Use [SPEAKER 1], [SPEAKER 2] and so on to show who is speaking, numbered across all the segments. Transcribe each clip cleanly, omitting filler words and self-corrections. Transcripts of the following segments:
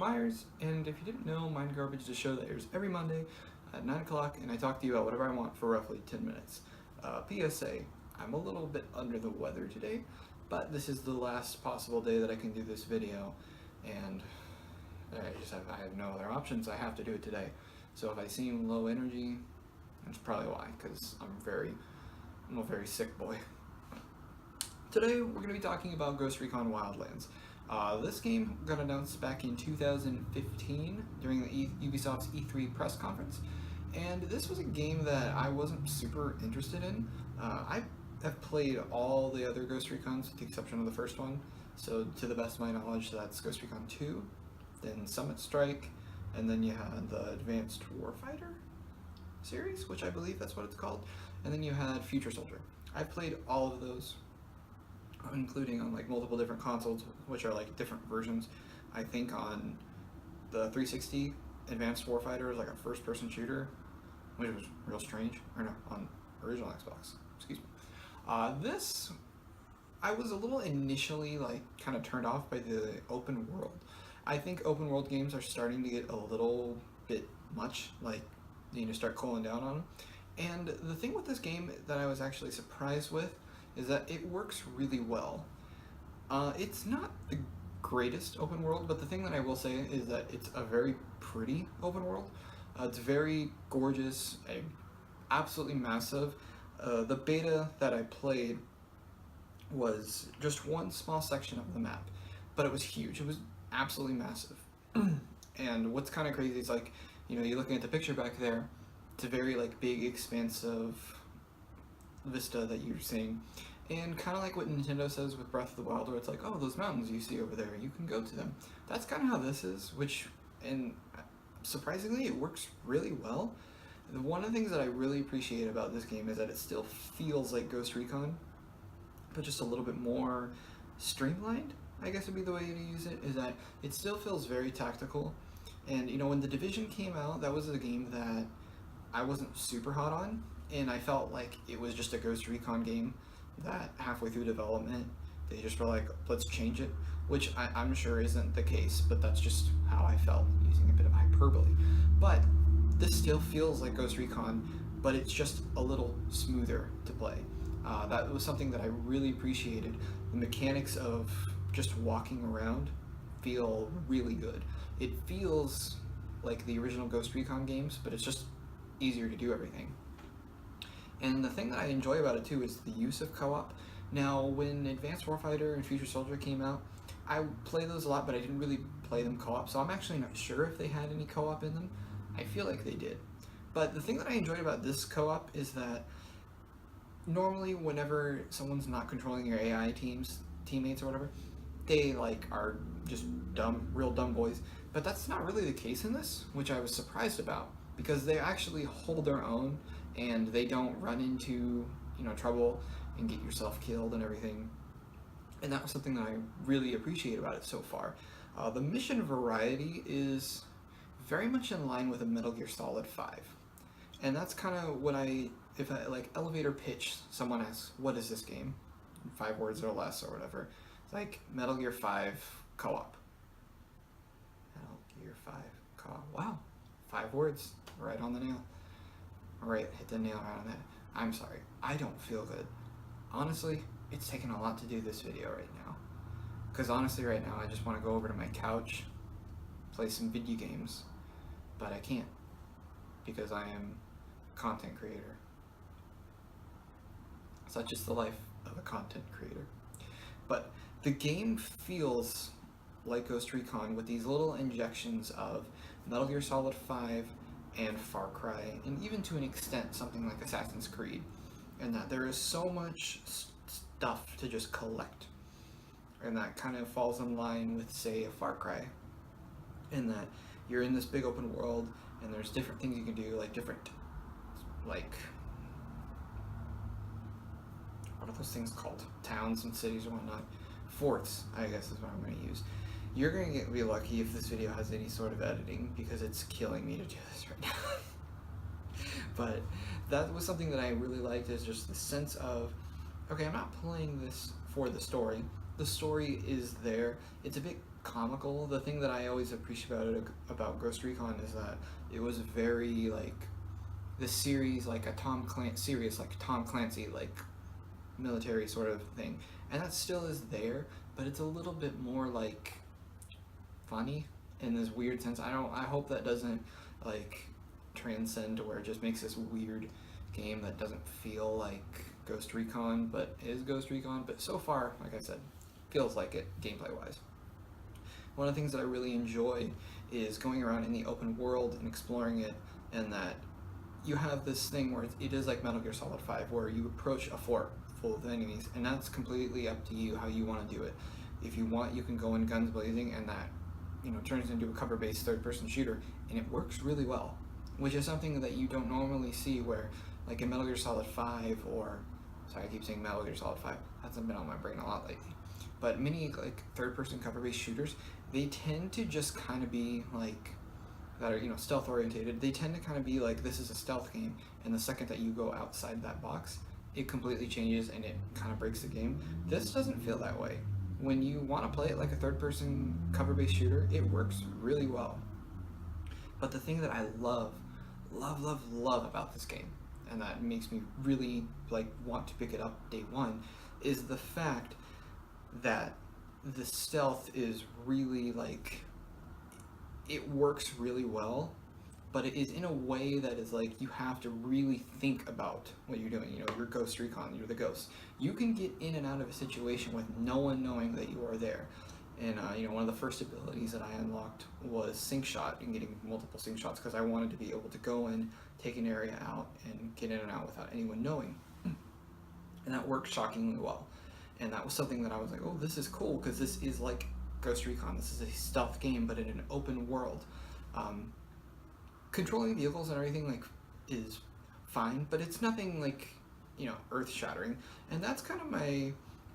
[SPEAKER 1] Myers, and if you didn't know, Mind Garbage is a show that airs every Monday at 9 o'clock, and I talk to you about whatever I want for roughly 10 minutes. PSA, I'm a little bit under the weather today, but this is the last possible day that I can do this video, and I have no other options. I have to do it today. So if I seem low energy, that's probably why, because I'm a very sick boy. Today we're going to be talking about Ghost Recon Wildlands. This game got announced back in 2015 during the Ubisoft's E3 press conference, and this was a game that I wasn't super interested in. I have played all the other Ghost Recons with the exception of the first one, so to the best of my knowledge that's Ghost Recon 2, then Summit Strike, and then you had the Advanced Warfighter series, which I believe that's what it's called, and then you had Future Soldier. I've played all of those, including on like multiple different consoles, which are like different versions. I think on the 360, Advanced Warfighter is like a first-person shooter, which was real strange. Or no, on original Xbox. Excuse me. This, I was a little initially like kind of turned off by the open world. I think open world games are starting to get a little bit much, like you need to start cooling down on them. And the thing with this game that I was actually surprised with is that it works really well. It's not the greatest open world, but the thing that I will say is that it's a very pretty open world. It's very gorgeous, absolutely massive. The beta that I played was just one small section of the map, but it was huge. It was absolutely massive. And what's kind of crazy is like, you know, you're looking at the picture back there, it's a very like big, expansive vista that you're seeing, and kind of like what Nintendo says with Breath of the Wild, where it's like, oh, those mountains you see over there, you can go to them. That's kind of how this is, and surprisingly it works really well. One of the things that I really appreciate about this game is that it still feels like Ghost Recon, but just a little bit more streamlined, I guess would be the way to use it, is that it still feels very tactical. And you know, when The Division came out, that was a game that I wasn't super hot on, and I felt like it was just a Ghost Recon game that halfway through development they just were like, let's change it, which I'm sure isn't the case, but that's just how I felt, using a bit of hyperbole. But this still feels like Ghost Recon, but it's just a little smoother to play. That was something that I really appreciated. The mechanics of just walking around feel really good. It feels like the original Ghost Recon games, but it's just easier to do everything. And the thing that I enjoy about it too is the use of co-op. Now, when Advanced Warfighter and Future Soldier came out, I played those a lot, but I didn't really play them co-op, so I'm actually not sure if they had any co-op in them. I feel like they did. But the thing that I enjoyed about this co-op is that normally whenever someone's not controlling your AI teammates or whatever, they like are just dumb, real dumb boys. But that's not really the case in this, which I was surprised about, because they actually hold their own and they don't run into, you know, trouble and get yourself killed and everything. And that was something that I really appreciate about it so far. The mission variety is very much in line with a Metal Gear Solid 5. And that's kind of what if I like elevator pitch, someone asks, what is this game? 5 words or less or whatever. It's like Metal Gear 5 co-op. Metal Gear 5 co-op. Wow, 5 words, right on the nail. Alright, hit the nail right on that. I'm sorry, I don't feel good. Honestly, it's taken a lot to do this video right now. Because honestly right now I just want to go over to my couch, play some video games, but I can't, because I am a content creator. Such is the life of a content creator. But the game feels like Ghost Recon with these little injections of Metal Gear Solid 5 and Far Cry, and even to an extent something like Assassin's Creed, and that there is so much stuff to just collect, and that kind of falls in line with, say, a Far Cry, in that you're in this big open world and there's different things you can do, like different, like, what are those things called? Towns and cities or whatnot. Forts, I guess is what I'm going to use. You're going to be lucky if this video has any sort of editing, because it's killing me to do this right now. But that was something that I really liked, is just the sense of, okay, I'm not playing this for the story. The story is there. It's a bit comical. The thing that I always appreciate about Ghost Recon is that it was very like the series, like a Tom Clancy, like military sort of thing, and that still is there, but it's a little bit more like funny in this weird sense. I hope that doesn't like transcend to where it just makes this weird game that doesn't feel like Ghost Recon, but is Ghost Recon. But so far, like I said, feels like it gameplay wise. One of the things that I really enjoy is going around in the open world and exploring it, and that you have this thing where it is like Metal Gear Solid 5, where you approach a fort full of enemies, and that's completely up to you how you want to do it. If you want, you can go in guns blazing, and that, you know, turns into a cover-based third-person shooter, and it works really well, which is something that you don't normally see, where like in Metal Gear Solid 5, or sorry, I keep saying Metal Gear Solid 5, hasn't been on my brain a lot lately, but many like third-person cover-based shooters, they tend to just kind of be like, that are, you know, stealth orientated. They tend to kind of be like, this is a stealth game, and the second that you go outside that box, it completely changes and it kind of breaks the game. This doesn't feel that way. When you want to play it like a third-person cover-based shooter, it works really well. But the thing that I love about this game, and that makes me really like want to pick it up day one, is the fact that the stealth is really like, it works really well, but it is in a way that is like, you have to really think about what you're doing. You know, you're Ghost Recon, you're the ghost. You can get in and out of a situation with no one knowing that you are there. And you know, one of the first abilities that I unlocked was sync shot, and getting multiple sync shots, because I wanted to be able to go in, take an area out, and get in and out without anyone knowing. And that worked shockingly well. And that was something that I was like, oh, this is cool, because this is like Ghost Recon. This is a stealth game, but in an open world. Controlling vehicles and everything like is fine, but it's nothing like, you know, earth-shattering. And that's kind of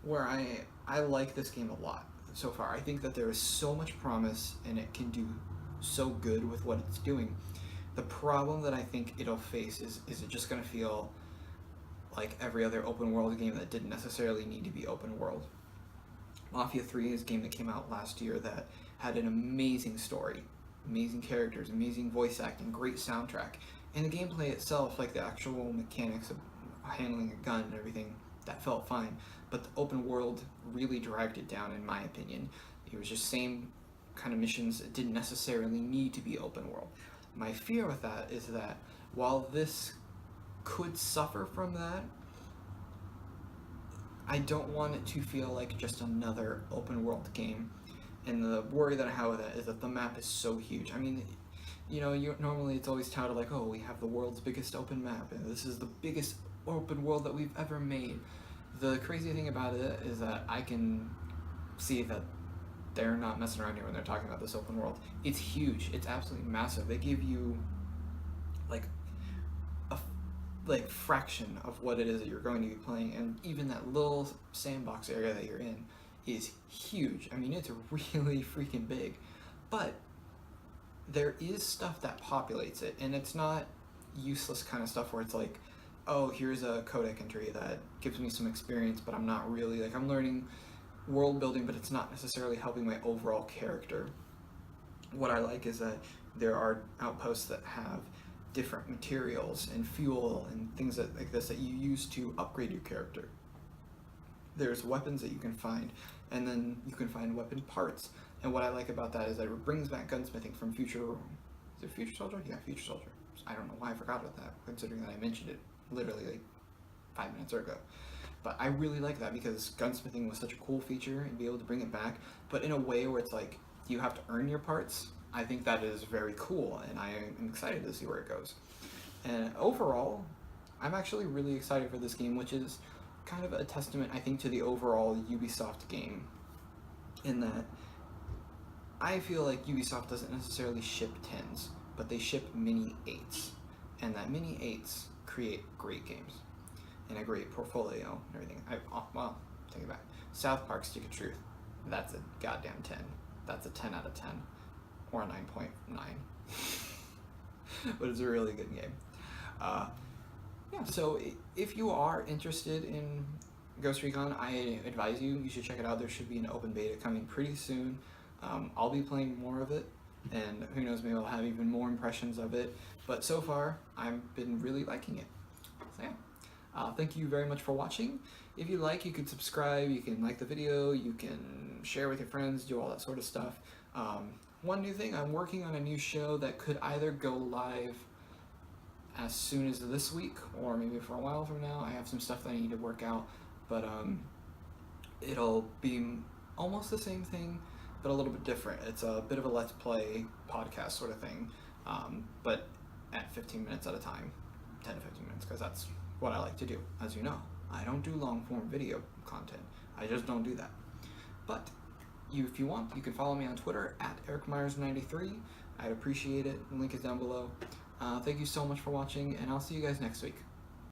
[SPEAKER 1] where I like this game a lot so far. I think that there is so much promise, and it can do so good with what it's doing. The problem that I think it'll face is it just going to feel like every other open world game that didn't necessarily need to be open world. Mafia 3 is a game that came out last year that had an amazing story, amazing characters, amazing voice acting, great soundtrack, and the gameplay itself, like the actual mechanics of handling a gun and everything, that felt fine. But the open world really dragged it down, in my opinion. It was just same kind of missions. It didn't necessarily need to be open world. My fear with that is that while this could suffer from that, I don't want it to feel like just another open world game. And the worry that I have with that is that the map is so huge. I mean, you know, normally it's always touted like, oh, we have the world's biggest open map, and this is the biggest open world that we've ever made. The crazy thing about it is that I can see that they're not messing around here when they're talking about this open world. It's huge. It's absolutely massive. They give you like a fraction of what it is that you're going to be playing, and even that little sandbox area that you're in is huge. I mean, it's really freaking big, but there is stuff that populates it, and it's not useless kind of stuff where it's like, oh, here's a codec entry that gives me some experience, but I'm not really, like, I'm learning world building, but it's not necessarily helping my overall character. What I like is that there are outposts that have different materials and fuel and things like this that you use to upgrade your character. There's weapons that you can find, and then you can find weapon parts. And what I like about that is that it brings back gunsmithing from Future... Is it Future Soldier? Yeah, Future Soldier. I don't know why I forgot about that, considering that I mentioned it literally like 5 minutes ago. But I really like that because gunsmithing was such a cool feature, and be able to bring it back, but in a way where it's like, you have to earn your parts. I think that is very cool, and I am excited to see where it goes. And overall, I'm actually really excited for this game, which is kind of a testament, I think, to the overall Ubisoft game, in that I feel like Ubisoft doesn't necessarily ship 10s, but they ship mini 8s, and that mini 8s create great games and a great portfolio and everything. Well, take it back. South Park Stick of Truth, that's a goddamn 10. That's a 10 out of 10, or a 9.9. But it's a really good game. Yeah, so if you are interested in Ghost Recon, I advise you should check it out. There should be an open beta coming pretty soon. I'll be playing more of it, and who knows, maybe I'll have even more impressions of it. But so far, I've been really liking it. So yeah, thank you very much for watching. If you like, you can subscribe, you can like the video, you can share with your friends, do all that sort of stuff. One new thing, I'm working on a new show that could either go live as soon as this week or maybe for a while from now. I have some stuff that I need to work out, but it'll be almost the same thing, but a little bit different. It's a bit of a let's play podcast sort of thing, but at 15 minutes at a time, 10 to 15 minutes, because that's what I like to do. As you know, I don't do long form video content. I just don't do that. But if you want, you can follow me on Twitter at EricMyers93. I'd appreciate it. The link is down below. Thank you so much for watching, and I'll see you guys next week.